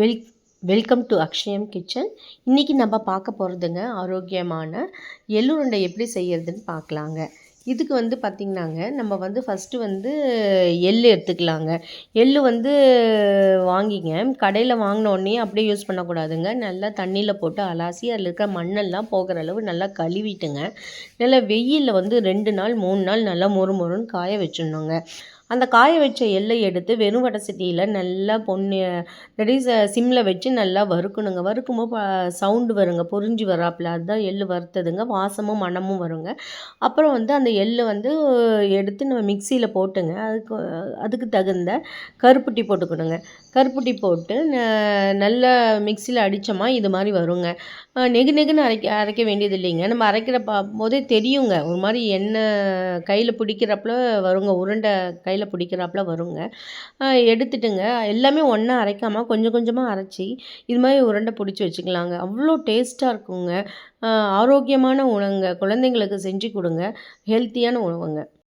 Well welcome to Akshayam kitchen. இன்றைக்கி நம்ம பார்க்க போகிறதுங்க ஆரோக்கியமான எள்ளுருண்டை எப்படி செய்யறதுன்னு பார்க்கலாங்க. இதுக்கு பார்த்திங்கனாங்க நம்ம ஃபஸ்ட்டு எள் எடுத்துக்கலாங்க. எள் வாங்கிங்க கடையில் வாங்கினோடனே அப்படியே யூஸ் பண்ணக்கூடாதுங்க. நல்லா தண்ணியில் போட்டு அலாசி அதில் இருக்கிற மண்ணெல்லாம் போகிற அளவு நல்லா கழுவிட்டுங்க, நல்லா வெயிலில் 2 நாள் 3 நாள் நல்லா மொறுன்னு காய வச்சிடணுங்க. அந்த காய வச்ச எள்ளை எடுத்து வெறும் வடை சட்டியில் நல்லா சிம்மில் வச்சு நல்லா வறுக்கணுங்க. வறுக்கும்போது சவுண்டு வருங்க, பொரிஞ்சு வராப்பில், அதுதான் எள் வறுத்ததுங்க. வாசமும் மணமும் வருங்க. அப்புறம் அந்த எள் எடுத்து நம்ம மிக்சியில் போட்டுங்க, அதுக்கு தகுந்த கருப்பட்டி போட்டுக்கணுங்க. கருப்பட்டி போட்டு நல்லா மிக்சியில் அடித்தோமா இது மாதிரி வருங்க. நெகுன்னு அரைக்க வேண்டியது இல்லைங்க. நம்ம அரைக்கிற போதே தெரியுங்க, ஒரு மாதிரி எண்ணெய் கையில் பிடிக்கிறப்பல வருங்க, உருண்டை கையில் பிடிக்கிறாப்புல வருங்க. எடுத்துட்டுங்க எல்லாமே ஒன்றா அரைக்காமல் கொஞ்சம் கொஞ்சமாக அரைச்சி இது மாதிரி உருண்டை பிடிச்சி வச்சுக்கலாங்க. அவ்வளோ டேஸ்ட்டாக இருக்குங்க. ஆரோக்கியமான உணவுங்க. குழந்தைங்களுக்கு செஞ்சு கொடுங்க. ஹெல்த்தியான உணவுங்க.